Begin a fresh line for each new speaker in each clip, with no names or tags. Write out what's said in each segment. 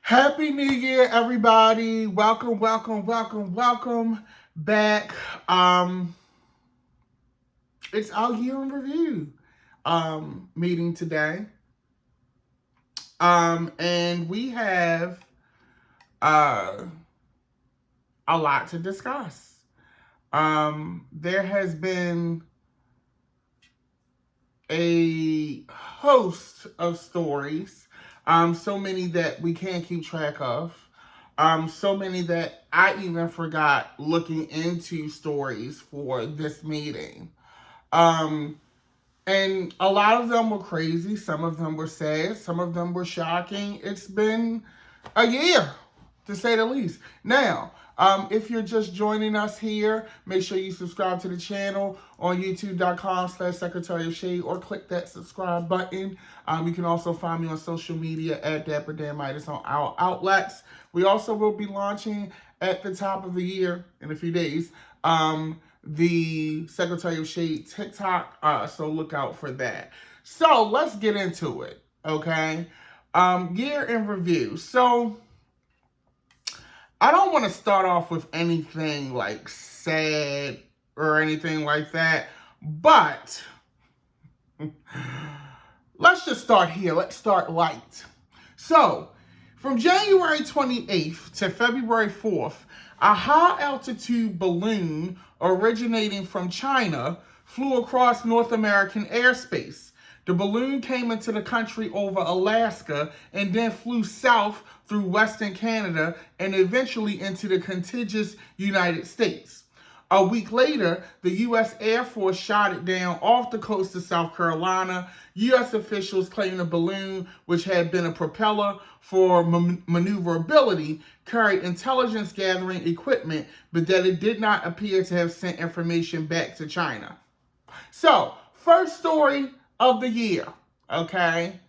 Happy New Year, everybody. Welcome back. It's our year in review meeting today. And we have uh a lot to discuss. There has been a host of stories, so many that we can't keep track of, so many that I even forgot looking into stories for this meeting. Um, and a lot of them were crazy, some of them were sad, some of them were shocking. It's been a year, to say the least. Now, if you're just joining us here, make sure you subscribe to the channel on youtube.com/Secretary of Shade or click that subscribe button. You can also find me on social media at Dapper Dan Midas on our outlets. We also will be launching at the top of the year in a few days the Secretary of Shade TikTok, so look out for that. So let's get into it, okay? Year in review. So I don't want to start off with anything like sad or anything like that, but let's just start here. Let's start light. So, from January 28th to February 4th, a high-altitude balloon originating from China flew across North American airspace. The balloon came into the country over Alaska and then flew south through Western Canada and eventually into the contiguous United States. A week later, the U.S. Air Force shot it down off the coast of South Carolina. U.S. officials claimed the balloon, which had been a propeller for maneuverability, carried intelligence gathering equipment, but that it did not appear to have sent information back to China. So, first story of the year, okay?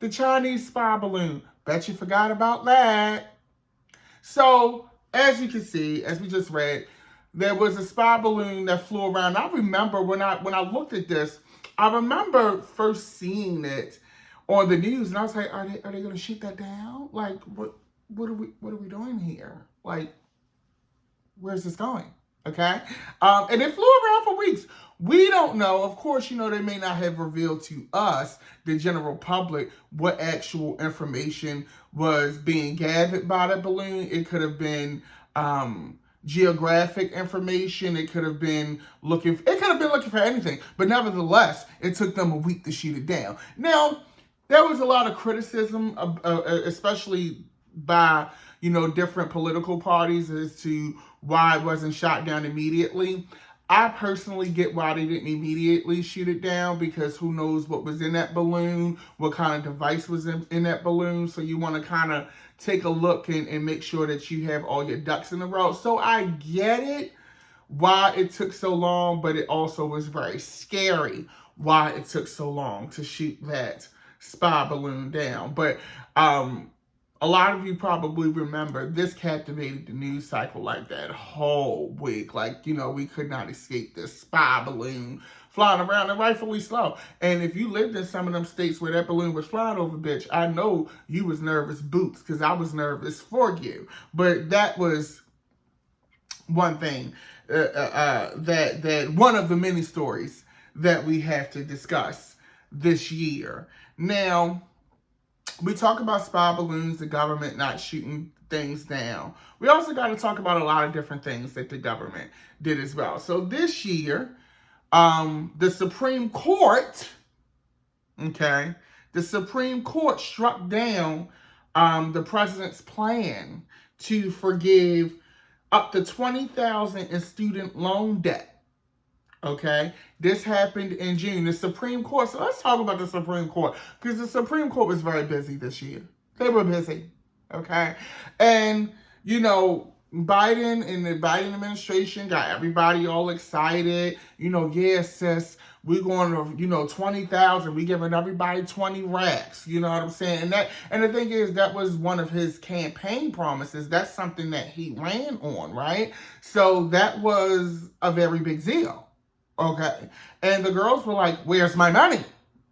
The Chinese spy balloon. Bet you forgot about that. So, as you can see, as we just read, there was a spy balloon that flew around. I remember when I looked at this, I remember first seeing it on the news, and I was like, "Are they going to shoot that down? Like, what are we doing here? Like, where's this going?" Okay, and it flew around for weeks. We don't know. Of course, they may not have revealed to us, the general public, what actual information was being gathered by the balloon. It could have been geographic information. It could have been looking for anything. But nevertheless, it took them a week to shoot it down. Now, there was a lot of criticism, especially by different political parties, as to why it wasn't shot down immediately. I personally get why they didn't immediately shoot it down, because who knows what was in that balloon, what kind of device was in that balloon. So you want to kind of take a look and make sure that you have all your ducks in a row. So I get it why it took so long, but it also was very scary why it took so long to shoot that spy balloon down. But a lot of you probably remember this captivated the news cycle like that whole week. Like, we could not escape this spy balloon flying around, and rightfully so. And if you lived in some of them states where that balloon was flying over, bitch, I know you was nervous boots, because I was nervous for you. But that was one thing, that one of the many stories that we have to discuss this year. Now, we talk about spy balloons, the government not shooting things down. We also got to talk about a lot of different things that the government did as well. So this year, the Supreme Court, the Supreme Court struck down the president's plan to forgive up to $20,000 in student loan debt. Okay, this happened in June. The Supreme Court. So let's talk about the Supreme Court, because the Supreme Court was very busy this year. They were busy. Okay, and Biden and the Biden administration got everybody all excited. Yeah, sis, we're going to 20,000. We giving everybody 20 racks. You know what I'm saying? And the thing is, that was one of his campaign promises. That's something that he ran on, right? So that was a very big deal. Okay. And the girls were like, "Where's my money?"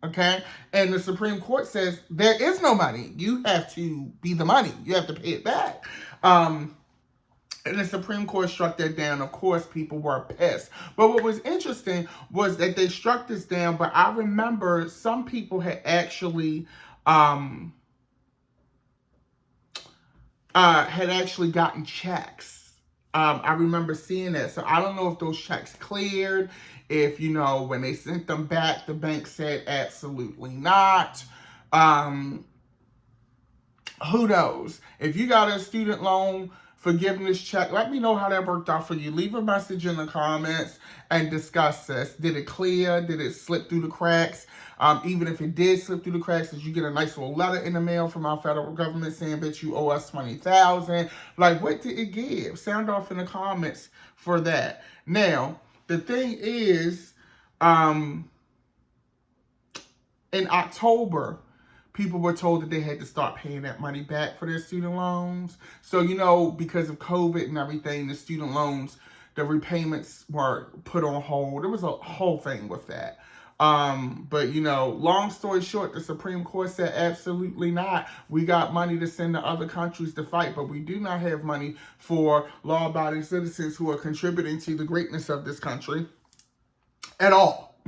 Okay? And the Supreme Court says there is no money. You have to be the money. You have to pay it back. And the Supreme Court struck that down. Of course, people were pissed. But what was interesting was that they struck this down, but I remember some people had actually gotten checks. I remember seeing that. So I don't know if those checks cleared, if, when they sent them back, the bank said absolutely not. Who knows? If you got a student loan forgiveness check, let me know how that worked out for you. Leave a message in the comments and discuss this. Did it clear? Did it slip through the cracks? Even if it did slip through the cracks, did you get a nice little letter in the mail from our federal government saying, bitch, you owe us $20,000? Like, what did it give? Sound off in the comments for that. Now, the thing is, in October, people were told that they had to start paying that money back for their student loans. So, because of COVID and everything, the student loans, the repayments were put on hold. There was a whole thing with that. But, long story short, the Supreme Court said absolutely not. We got money to send to other countries to fight, but we do not have money for law-abiding citizens who are contributing to the greatness of this country at all.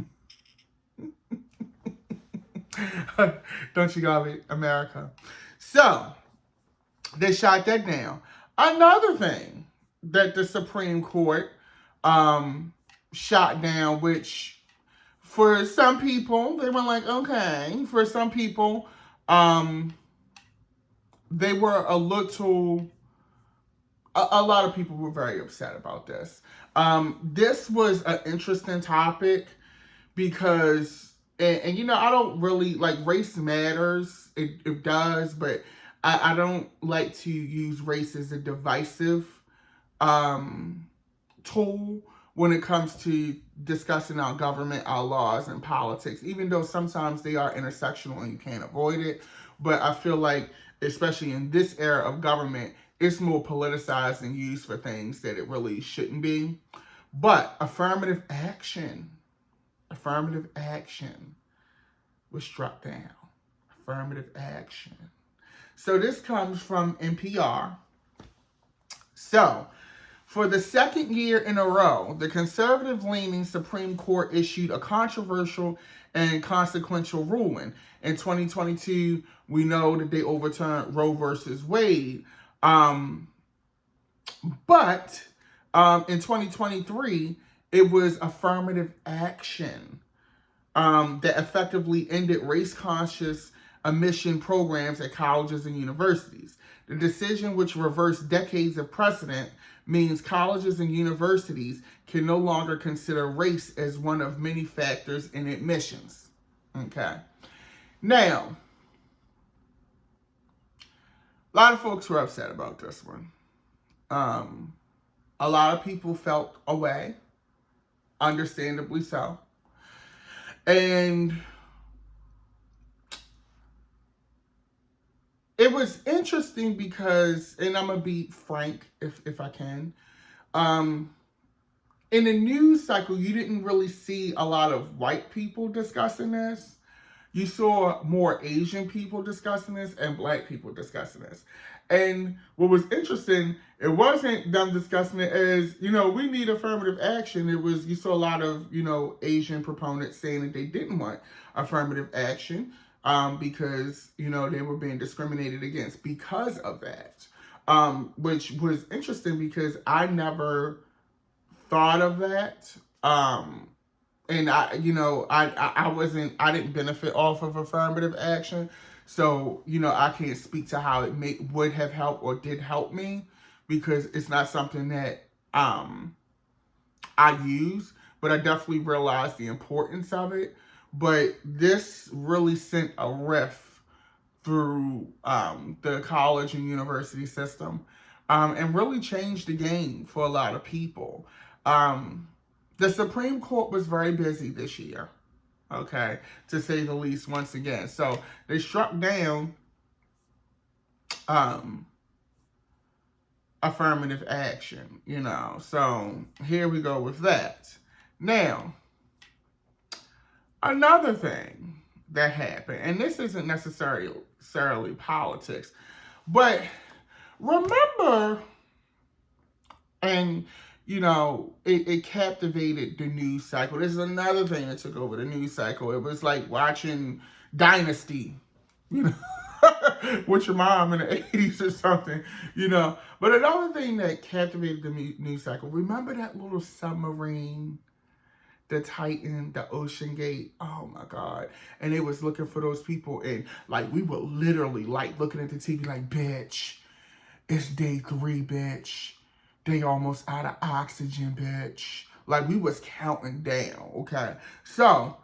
Don't you got it, America? So, they shot that down. Another thing that the Supreme Court shot down, which for some people, they were like, okay. For some people, they were a lot of people were very upset about this. This was an interesting topic because and I don't really like race matters. It does, but I don't like to use race as a divisive tool when it comes to discussing our government, our laws, and politics, even though sometimes they are intersectional and you can't avoid it. But I feel like, especially in this era of government, it's more politicized and used for things that it really shouldn't be. But affirmative action was struck down. Affirmative action. So this comes from NPR. So, for the second year in a row, the conservative-leaning Supreme Court issued a controversial and consequential ruling. In 2022, we know that they overturned Roe versus Wade. But in 2023, it was affirmative action that effectively ended race-conscious admission programs at colleges and universities. The decision, which reversed decades of precedent, means colleges and universities can no longer consider race as one of many factors in admissions. Okay. Now, a lot of folks were upset about this one. A lot of people felt away, understandably so. And it was interesting because, and I'm going to be frank if I can, in the news cycle, you didn't really see a lot of white people discussing this. You saw more Asian people discussing this and black people discussing this. And what was interesting, it wasn't them discussing it as, we need affirmative action. It was, you saw a lot of, Asian proponents saying that they didn't want affirmative action because, they were being discriminated against because of that. Which was interesting because I never thought of that. And I didn't benefit off of affirmative action. So, I can't speak to how it would have helped or did help me because it's not something that I use, but I definitely realized the importance of it. But this really sent a rift through the college and university system and really changed the game for a lot of people. The Supreme Court was very busy this year, okay, to say the least, once again. So they struck down affirmative action, So here we go with that. Now, another thing that happened. And this isn't necessarily politics, but remember, and it captivated the news cycle. This is another thing that took over the news cycle. It was like watching Dynasty, you know, with your mom in the 80s or something, But another thing that captivated the news cycle, remember that little submarine, the Titan, the Ocean Gate? Oh my God. And it was looking for those people. And like, we were literally like looking at the TV like, bitch, it's day 3, bitch. They almost out of oxygen, bitch. Like, we was counting down, okay? So,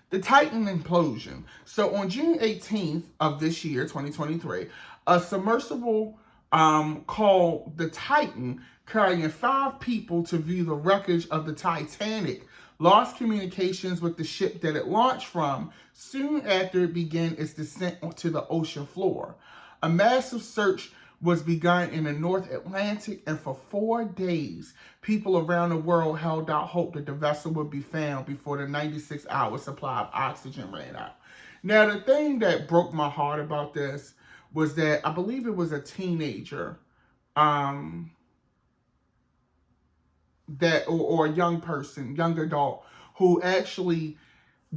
the Titan implosion. So, on June 18th of this year, 2023, a submersible called the Titan, carrying 5 people to view the wreckage of the Titanic, lost communications with the ship that it launched from soon after it began its descent onto the ocean floor. A massive search was begun in the North Atlantic, and for 4 days, people around the world held out hope that the vessel would be found before the 96-hour supply of oxygen ran out. Now, the thing that broke my heart about this was that I believe it was a teenager, or a young person, young adult, who actually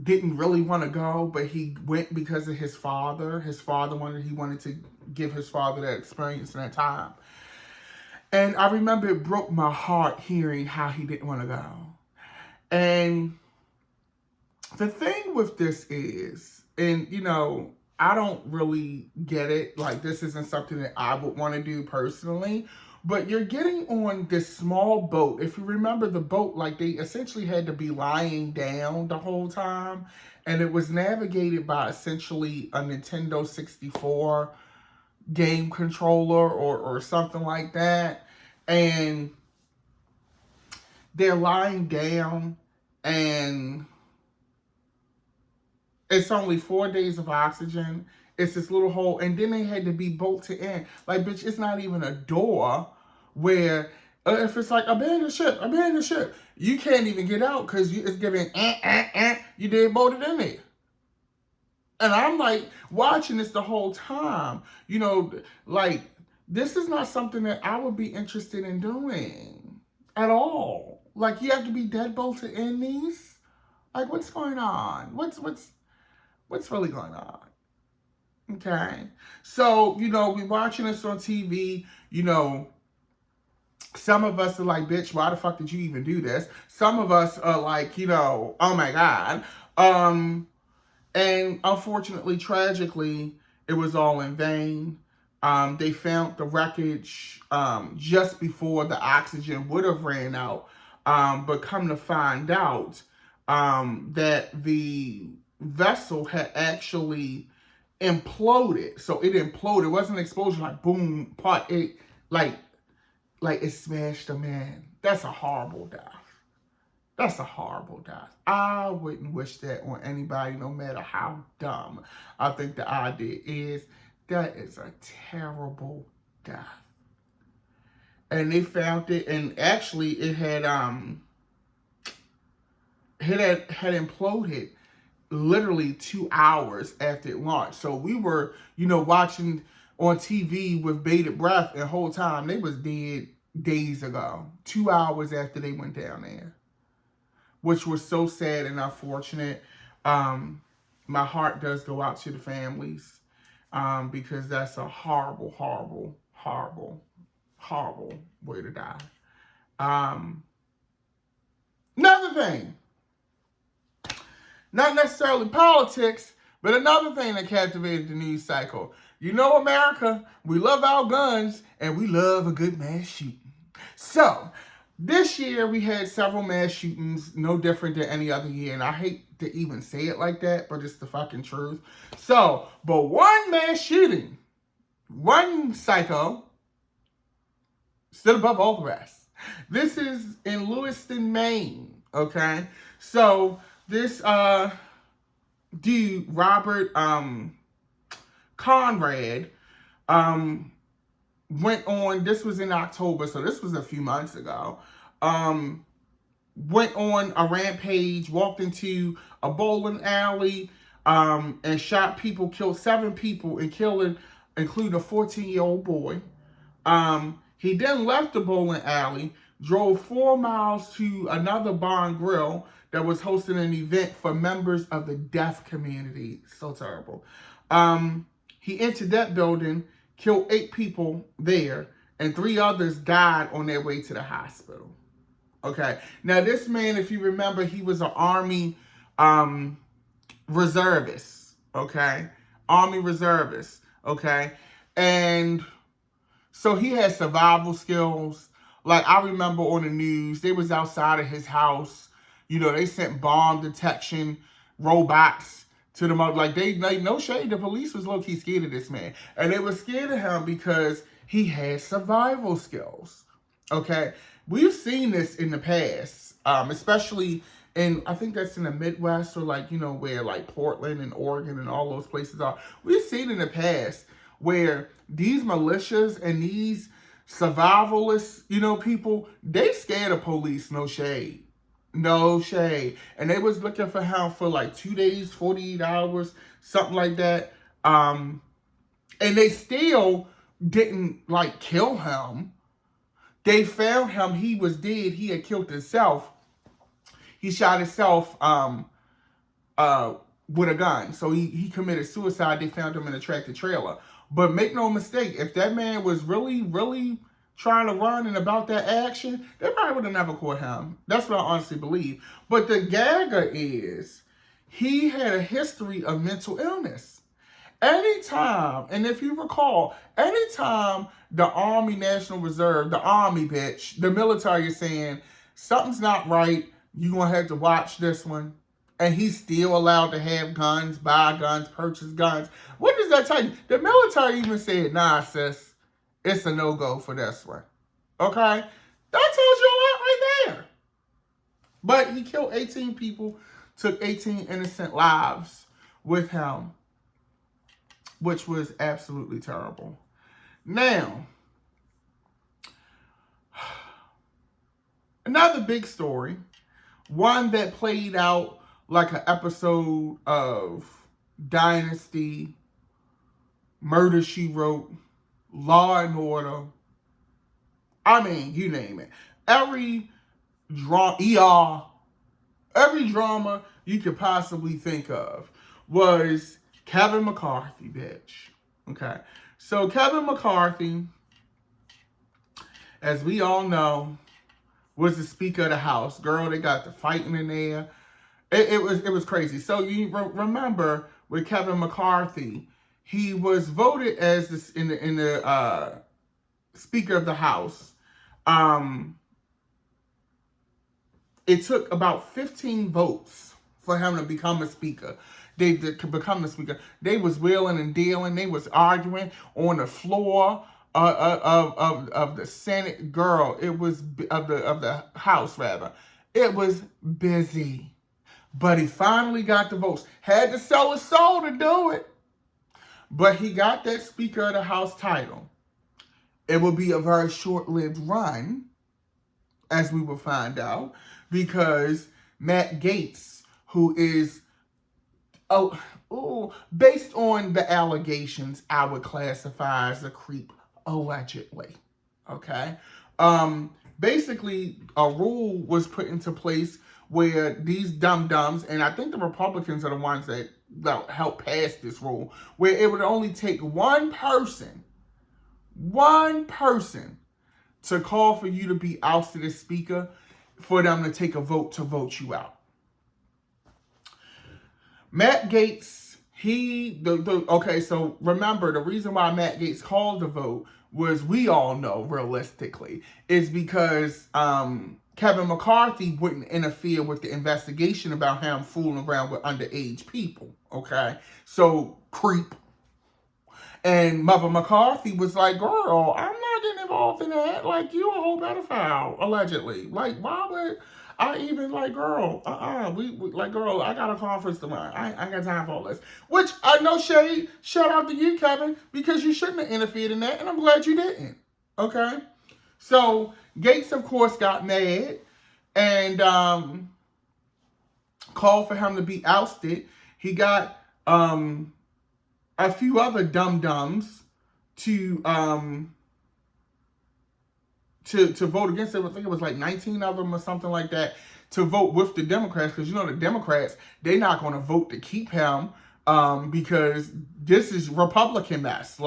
didn't really want to go, but he went because of his father. His father wanted to give his father that experience and that time. And I remember it broke my heart hearing how he didn't want to go. And the thing with this is, and I don't really get it. Like, this isn't something that I would want to do personally. But you're getting on this small boat. If you remember the boat, like, they essentially had to be lying down the whole time. And it was navigated by essentially a Nintendo 64 game controller or something like that. And they're lying down, and it's only 4 days of oxygen. It's this little hole, and then they had to be bolted in. Like, bitch, it's not even a door where, if it's like, abandon ship, you can't even get out because it's giving, you did bolted in there. And I'm like, watching this the whole time, like, this is not something that I would be interested in doing at all. Like, you have to be dead bolted in these? Like, what's going on? What's really going on? Okay. So, we watching this on TV, some of us are like, bitch, why the fuck did you even do this? Some of us are like, oh my God. And unfortunately, tragically, it was all in vain. They found the wreckage just before the oxygen would have ran out. But come to find out that the vessel had actually imploded. So it imploded. It wasn't an explosion like boom, pot. It like it smashed a man. That's a horrible death. That's a horrible death. I wouldn't wish that on anybody, no matter how dumb I think the idea is. That is a terrible death. And they found it, and actually it had imploded literally 2 hours after it launched. So we were, watching on TV with bated breath, and the whole time they was dead days ago, 2 hours after they went down there, which was so sad and unfortunate. My heart does go out to the families, because that's a horrible, horrible, horrible, horrible way to die. Another thing, not necessarily politics, but another thing that captivated the news cycle. America, we love our guns, and we love a good mass shooting. So, this year we had several mass shootings, no different than any other year, and I hate to even say it like that, but it's the fucking truth. So, but one mass shooting, one psycho, stood above all the rest. This is in Lewiston, Maine, okay? So, this dude, Robert Conrad, went on, this was in October, so this was a few months ago, went on a rampage, walked into a bowling alley, and shot people, killed 7 people, and including a 14-year-old boy. He then left the bowling alley, drove 4 miles to another bar and grill that was hosting an event for members of the deaf community. So terrible. He entered that building, killed 8 people there, and 3 others died on their way to the hospital. Okay. Now, this man, if you remember, he was an Army reservist. Okay. Army reservist. Okay. And so he had survival skills. Like, I remember on the news, they was outside of his house. You know, they sent bomb detection robots to them. Like, no shade, the police was low-key scared of this man. And they were scared of him because he had survival skills. Okay? We've seen this in the past, especially in, I think that's in the Midwest, or like, you know, where like Portland and Oregon and all those places are. We've seen in the past where these militias and these survivalists, you know, people, they scared of police, no shade. No shade. And they was looking for him for like 2 days, 48 hours, something like that. And they still didn't like kill him. They found him, he was dead, he had killed himself. He shot himself with a gun. So he committed suicide. They found him in a tractor trailer. But make no mistake, if that man was really, really trying to run and about that action, they probably would have never caught him. That's what I honestly believe. But the gagger is, he had a history of mental illness. Anytime, and if you recall, anytime the Army National Reserve, the Army bitch, the military is saying, something's not right, you're going to have to watch this one. And he's still allowed to have guns, buy guns, purchase guns. What does that tell you? The military even said, nah, sis, it's a no-go for this one. Okay? That tells you a lot right there. But he killed 18 people, took 18 innocent lives with him, which was absolutely terrible. Now, another big story, one that played out like an episode of Dynasty, Murder, She Wrote, Law and Order. I mean, you name it. Every drama you could possibly think of was Kevin McCarthy, bitch. Okay. So Kevin McCarthy, as we all know, was the Speaker of the House. Girl, they got the fighting in there. It was crazy. So you remember with Kevin McCarthy, he was voted as the Speaker of the House. It took about 15 votes for him to become a speaker. They could become the speaker. They was wheeling and dealing. They was arguing on the floor of the Senate. Girl, it was of the House rather. It was busy. But he finally got the votes. Had to sell his soul to do it. But he got that Speaker of the House title. It will be a very short-lived run, as we will find out, because Matt Gaetz, who is, based on the allegations, I would classify as a creep, allegedly. Okay? Basically, a rule was put into place where these dum-dums, and I think the Republicans are the ones that helped pass this rule, where it would only take one person to call for you to be ousted as speaker for them to take a vote to vote you out. Matt Gaetz, okay, so remember, the reason why Matt Gaetz called the vote was, we all know, realistically, is because Kevin McCarthy wouldn't interfere with the investigation about him fooling around with underage people, okay? So, creep. And Mother McCarthy was like, girl, I'm not getting involved in that. Like, you a whole pedophile, allegedly. Like, why would I even, like, girl, girl, I got a conference to run. I ain't got time for all this. Which, I know shade, shout out to you, Kevin, because you shouldn't have interfered in that, and I'm glad you didn't, okay? So, Gaetz, of course, got mad, and called for him to be ousted. He got a few other dum-dums to vote against it. I think it was like 19 of them or something like that to vote with the Democrats, because the Democrats, they're not going to vote to keep him because this is Republican mess.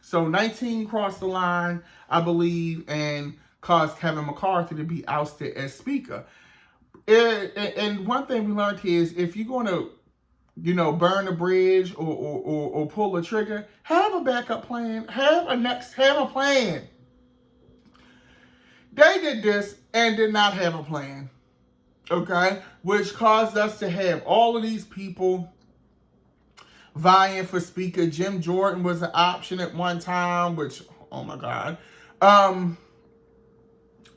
So 19 crossed the line, I believe, and caused Kevin McCarthy to be ousted as Speaker. And one thing we learned here is if you're going to burn a bridge or pull a trigger, have a backup plan. Have a plan. They did this and did not have a plan. Okay? Which caused us to have all of these people vying for Speaker. Jim Jordan was an option at one time, which, oh my God,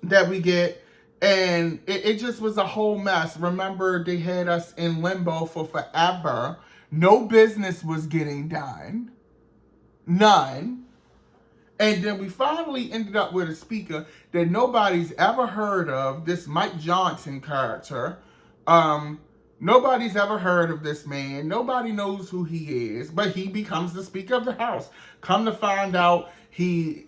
that we get. And it just was a whole mess. Remember, they had us in limbo for forever. No business was getting done. None. And then we finally ended up with a speaker that nobody's ever heard of, this Mike Johnson character. Nobody's ever heard of this man. Nobody knows who he is, but he becomes the Speaker of the House. Come to find out, his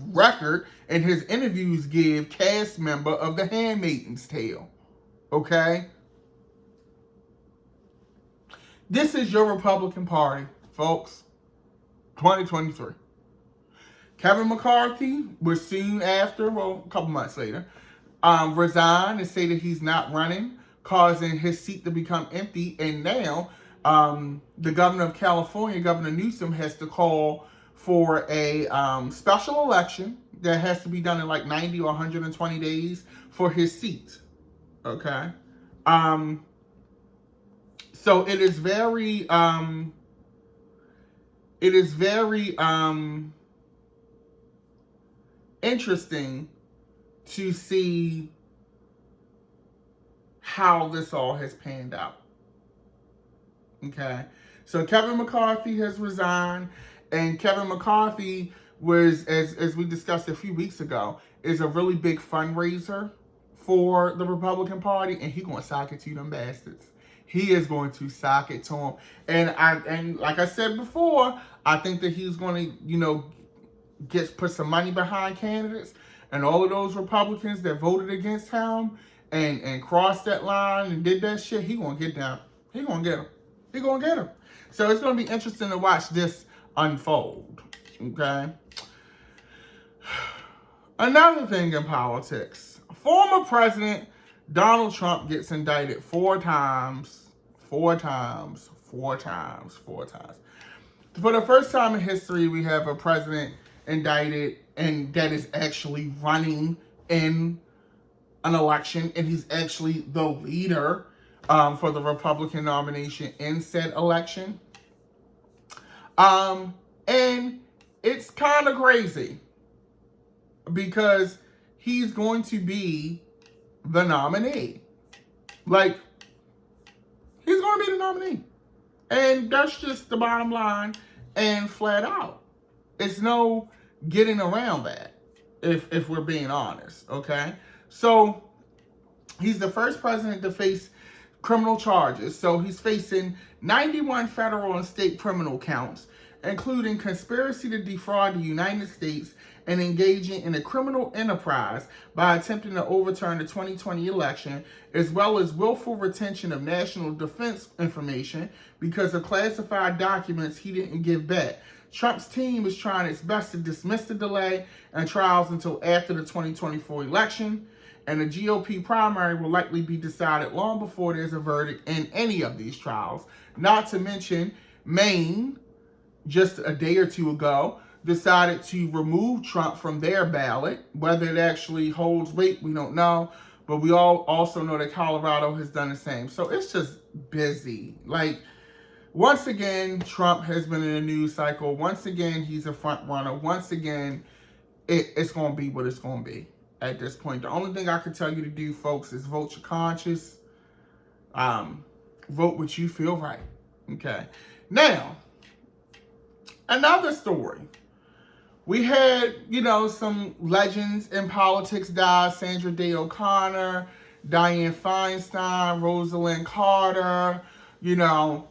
record and his interviews give cast member of The Handmaid's Tale. Okay? This is your Republican Party, folks. 2023. Kevin McCarthy was soon after, a couple months later, resigned and say that he's not running, causing his seat to become empty. And now the governor of California, Governor Newsom, has to call for a special election that has to be done in like 90 or 120 days for his seat. Okay? So it is very interesting to see how this all has panned out. Okay, so Kevin McCarthy has resigned, and Kevin McCarthy was, as we discussed a few weeks ago, is a really big fundraiser for the Republican Party, and he's going to sock it to them bastards. He is going to sock it to him. And like I said before, I think that he's going to, put some money behind candidates. And all of those Republicans that voted against him and crossed that line and did that shit, he going to get them. He going to get them. He going to get them. So it's going to be interesting to watch this unfold. Okay? Another thing in politics. Former President Donald Trump gets indicted four times. For the first time in history, we have a president indicted and that is actually running in an election, and he's actually the leader for the Republican nomination in said election. And it's kind of crazy because he's going to be the nominee. He's going to be the nominee. And that's just the bottom line and flat out. It's no getting around that, if we're being honest, okay? So he's the first president to face criminal charges. So he's facing 91 federal and state criminal counts, including conspiracy to defraud the United States and engaging in a criminal enterprise by attempting to overturn the 2020 election, as well as willful retention of national defense information because of classified documents he didn't give back. Trump's team is trying its best to dismiss the delay and trials until after the 2024 election, and the GOP primary will likely be decided long before there's a verdict in any of these trials. Not to mention, Maine, just a day or two ago, decided to remove Trump from their ballot. Whether it actually holds weight, we don't know. But we all also know that Colorado has done the same. So it's just busy. Once again, Trump has been in a news cycle. Once again, he's a front runner. Once again, it's going to be what it's going to be at this point. The only thing I can tell you to do, folks, is vote your conscience. Vote what you feel right. Okay. Now, another story. We had, some legends in politics die. Sandra Day O'Connor, Dianne Feinstein, Rosalind Carter, you know.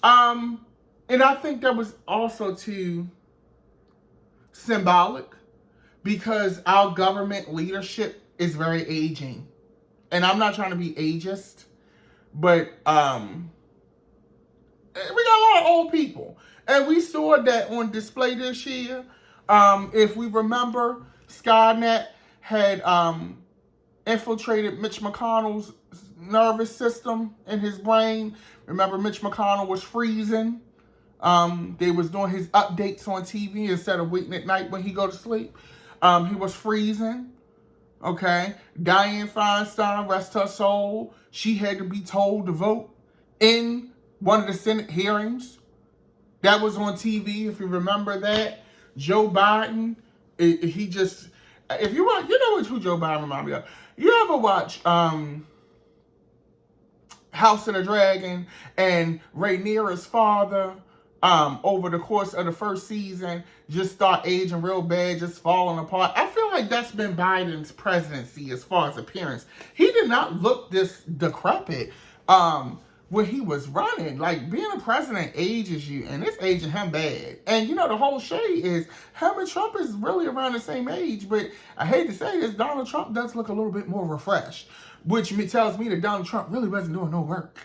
And I think that was also too symbolic because our government leadership is very aging. And I'm not trying to be ageist, but we got a lot of old people. And we saw that on display this year. If we remember, Skynet had infiltrated Mitch McConnell's nervous system in his brain. Remember, Mitch McConnell was freezing. They was doing his updates on TV instead of waiting at night when he go to sleep. He was freezing. Okay. Dianne Feinstein, rest her soul. She had to be told to vote in one of the Senate hearings. That was on TV, if you remember that. Joe Biden, he just, if you want, who Joe Biden reminds me of. You ever watch House of the Dragon and Rhaenyra's father, over the course of the first season, just start aging real bad, just falling apart? I feel like that's been Biden's presidency as far as appearance. He did not look this decrepit when he was running. Like, being a president ages you, and it's aging him bad. And the whole shade is him and Trump is really around the same age, but I hate to say this, Donald Trump does look a little bit more refreshed, which tells me that Donald Trump really wasn't doing no work.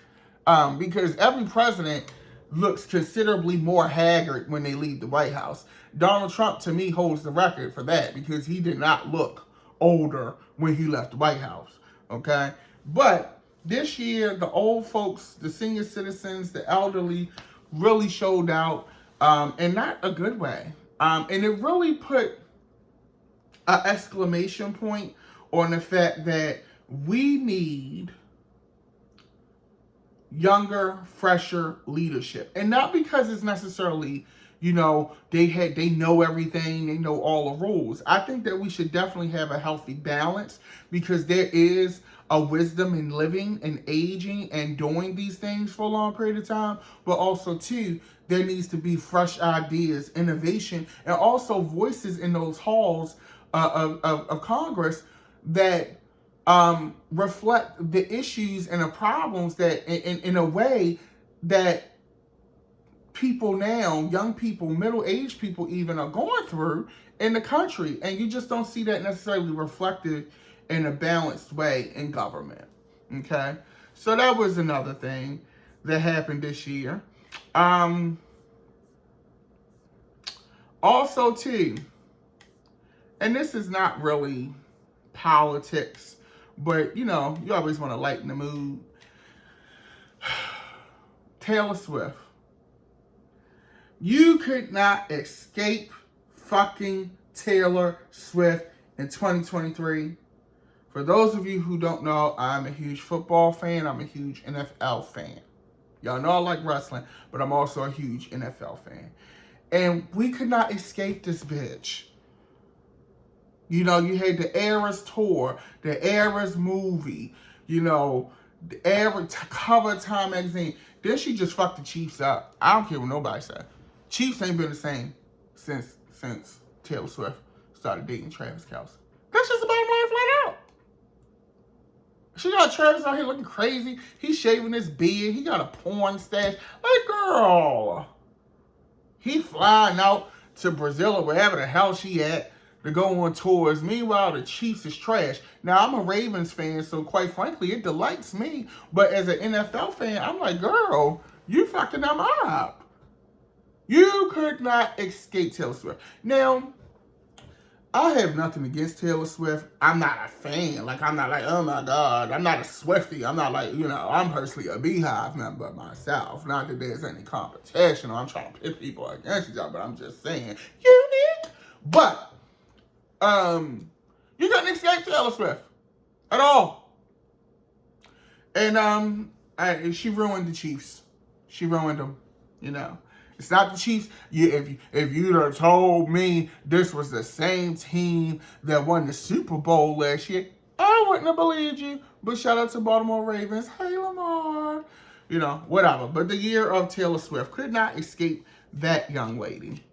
Because every president looks considerably more haggard when they leave the White House. Donald Trump, to me, holds the record for that because he did not look older when he left the White House. Okay? But this year, the old folks, the senior citizens, the elderly really showed out, in not a good way. And it really put an exclamation point on the fact that we need younger, fresher leadership. And not because it's necessarily, they know everything, they know all the rules. I think that we should definitely have a healthy balance because there is a wisdom in living and aging and doing these things for a long period of time, but also too, there needs to be fresh ideas, innovation, and also voices in those halls of Congress that reflect the issues and the problems that in a way that people now, young people, middle-aged people even, are going through in the country. And you just don't see that necessarily reflected in a balanced way in government. Okay? So that was another thing that happened this year. Also, too, and this is not really politics, but, you always want to lighten the mood. Taylor Swift. You could not escape fucking Taylor Swift in 2023. For those of you who don't know, I'm a huge football fan. I'm a huge NFL fan. Y'all know I like wrestling, but I'm also a huge NFL fan. And we could not escape this bitch. You had the Eras tour, the Eras movie, the Eras cover Time magazine. Then she just fucked the Chiefs up. I don't care what nobody said. Chiefs ain't been the same since Taylor Swift started dating Travis Kelce. That's just the bottom line flat out. She got Travis out here looking crazy. He's shaving his beard. He got a porn stash. Like, girl. He flying out to Brazil or wherever the hell she at to go on tours. Meanwhile, the Chiefs is trash. Now, I'm a Ravens fan, so quite frankly, it delights me. But as an NFL fan, I'm like, girl, you fucking them up. You could not escape Taylor Swift. Now, I have nothing against Taylor Swift. I'm not a fan. Like, I'm not like, oh my God. I'm not a Swiftie. I'm not like, I'm personally a Beehive member myself. Not that there's any competition or I'm trying to pit people against each other, but I'm just saying, unique. But, you couldn't escape Taylor Swift at all. And, she ruined the Chiefs. She ruined them, It's not the Chiefs. If you'd have told me this was the same team that won the Super Bowl last year, I wouldn't have believed you. But shout out to Baltimore Ravens. Hey, Lamar. Whatever. But the year of Taylor Swift could not escape that young lady.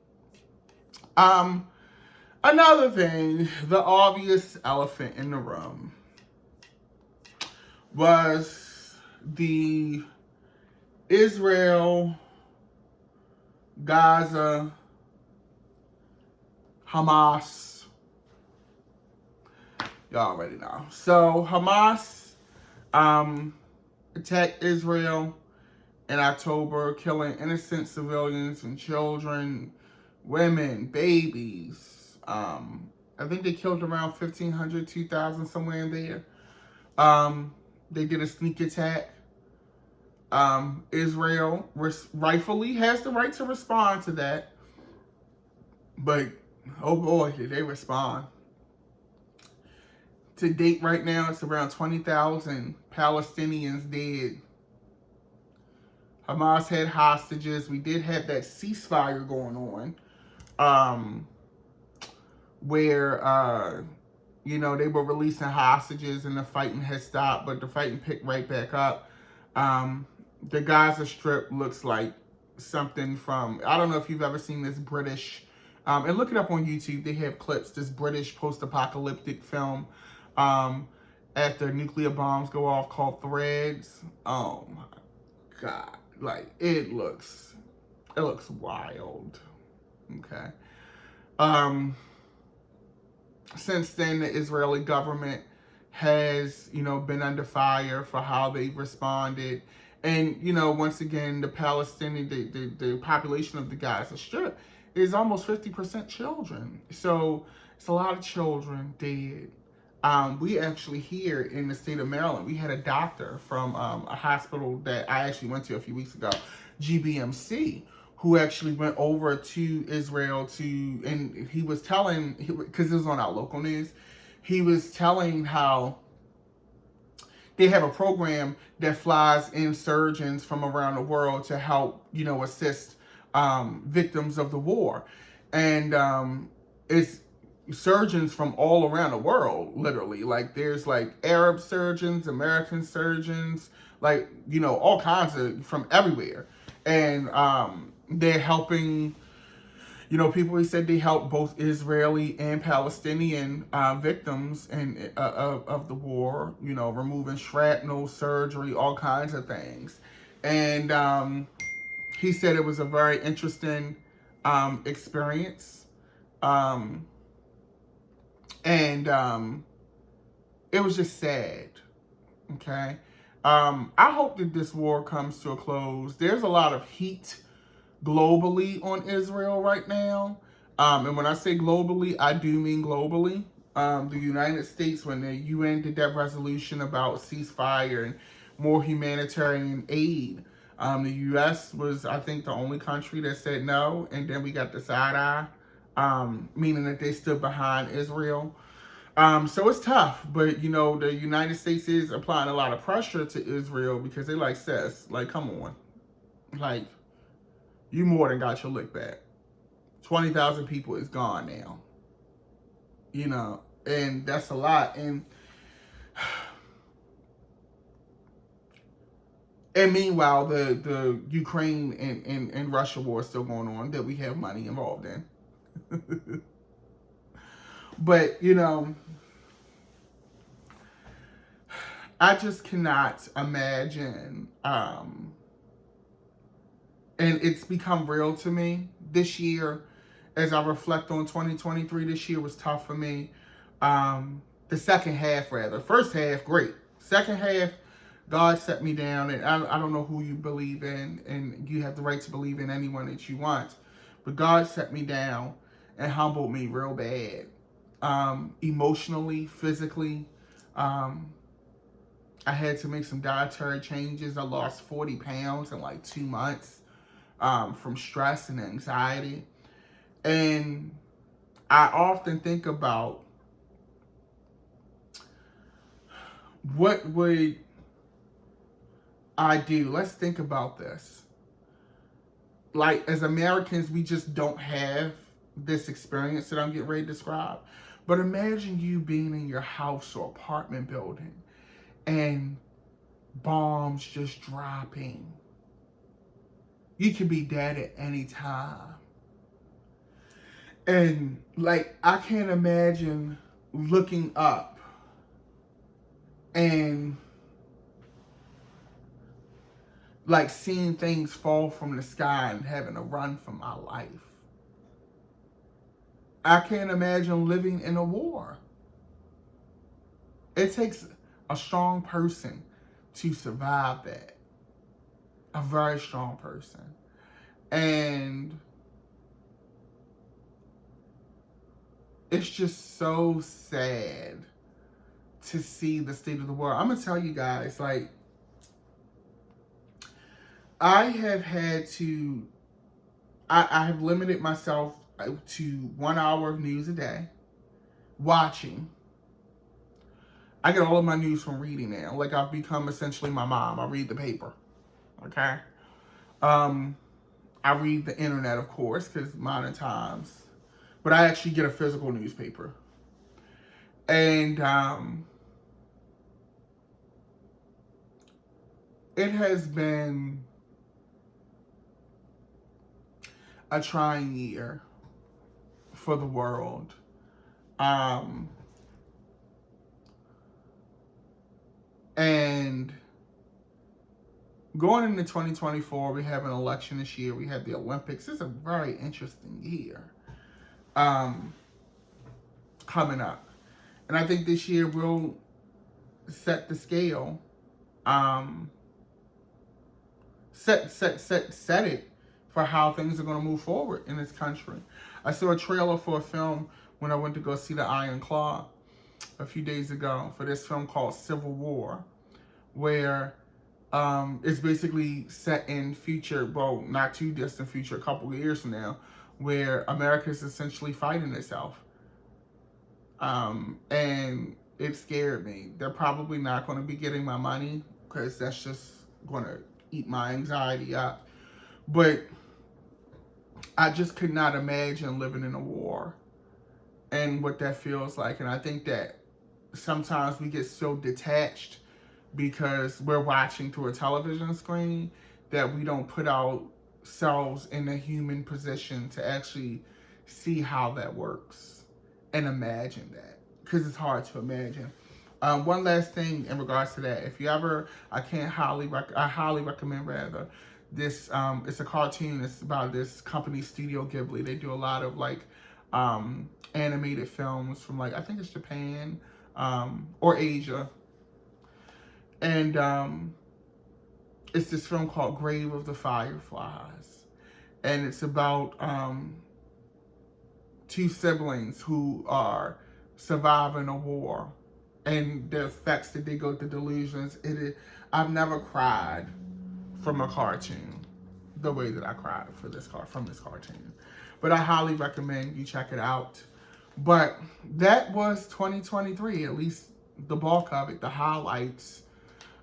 Another thing, the obvious elephant in the room was the Israel, Gaza, Hamas. Y'all already know. So Hamas attacked Israel in October, killing innocent civilians and children, women, babies. I think they killed around 1,500, 2,000, somewhere in there. They did a sneak attack. Israel rightfully has the right to respond to that. But, oh boy, did they respond. To date right now, it's around 20,000 Palestinians dead. Hamas had hostages. We did have that ceasefire going on, where they were releasing hostages and the fighting had stopped, but the fighting picked right back up. The Gaza Strip looks like something from, I don't know if you've ever seen this British, and look it up on YouTube. They have clips, this British post-apocalyptic film after nuclear bombs go off called Threads. Oh my God. Like, it looks wild. Okay. Since then, the Israeli government has, been under fire for how they responded. And, once again, the Palestinian, the population of the Gaza Strip is almost 50% children. So it's a lot of children dead. We actually here in the state of Maryland, we had a doctor from a hospital that I actually went to a few weeks ago, GBMC, who actually went over to Israel and he was telling, because it was on our local news, he was telling how they have a program that flies in surgeons from around the world to help, assist victims of the war. And it's surgeons from all around the world, literally. Like, there's like Arab surgeons, American surgeons, like, all kinds of, from everywhere. And they're helping, people who said they help both Israeli and Palestinian victims of the war, removing shrapnel, surgery, all kinds of things. And he said it was a very interesting experience. And it was just sad. Okay. I hope that this war comes to a close. There's a lot of heat globally on Israel right now. And when I say globally, I do mean globally. The United States, when the UN did that resolution about ceasefire and more humanitarian aid, the U.S. was, I think, the only country that said no. And then we got the side eye, meaning that they stood behind Israel. So it's tough, but the United States is applying a lot of pressure to Israel because they like, sis, like, come on. Like, you more than got your lick back. 20,000 people is gone now. And that's a lot. And meanwhile, the Ukraine and Russia war is still going on that we have money involved in. But, I just cannot imagine, and it's become real to me this year as I reflect on 2023. This year was tough for me. The second half, rather. First half, great. Second half, God set me down, and I don't know who you believe in, and you have the right to believe in anyone that you want, but God set me down and humbled me real bad. Emotionally, physically. I had to make some dietary changes. I lost 40 pounds in like 2 months from stress and anxiety. And I often think about what would I do? Let's think about this. Like, as Americans, we just don't have this experience that I'm getting ready to describe. But imagine you being in your house or apartment building and bombs just dropping. You could be dead at any time. And like, I can't imagine looking up and like seeing things fall from the sky and having to run for my life. I can't imagine living in a war. It takes a strong person to survive that. A very strong person. And it's just so sad to see the state of the world. I'm going to tell you guys, like, I have had to, I have limited myself to 1 hour of news a day, watching. I get all of my news from reading now. Like, I've become essentially my mom. I read the paper, okay? I read the internet, of course, because modern times. But I actually get a physical newspaper. And it has been a trying year for the world. And going into 2024, we have an election this year. We have the Olympics. It's a very interesting year coming up. And I think this year will set the scale, set it for how things are going to move forward in this country. I saw a trailer for a film when I went to go see The Iron Claw a few days ago for this film called Civil War, where it's basically set in future, well, not too distant future, a couple of years from now, where America is essentially fighting itself. And it scared me. They're probably not going to be getting my money because that's just going to eat my anxiety up. But I just could not imagine living in a war and what that feels like. And I think that sometimes we get so detached because we're watching through a television screen that we don't put ourselves in a human position to actually see how that works and imagine that, because it's hard to imagine. One last thing in regards to that, if you ever, I highly recommend rather, this, it's a cartoon. It's about this company, Studio Ghibli. They do a lot of like animated films from like, I think it's Japan or Asia. And it's this film called Grave of the Fireflies. And it's about two siblings who are surviving a war and the effects that they go through, delusions. I've never cried from a cartoon the way that I cried from this cartoon. But I highly recommend you check it out. But that was 2023, at least the bulk of it, the highlights.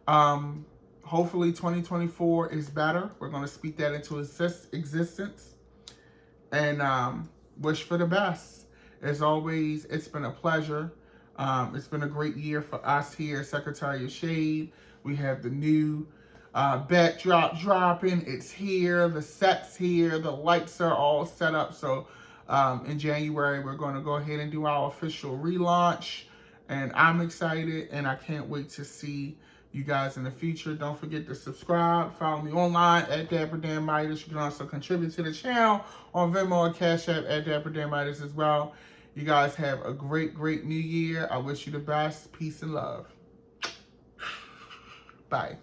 Hopefully 2024 is better. We're going to speak that into existence and wish for the best. As always, it's been a pleasure. It's been a great year for us here at Secretary of Shade. We have the new backdrop dropping. It's here. The set's here. The lights are all set up. So in January, we're going to go ahead and do our official relaunch. And I'm excited, and I can't wait to see you guys in the future. Don't forget to subscribe. Follow me online at Dapper Dan Midas. You can also contribute to the channel on Venmo and Cash App at Dapper Dan Midas as well. You guys have a great, great new year. I wish you the best. Peace and love. Bye.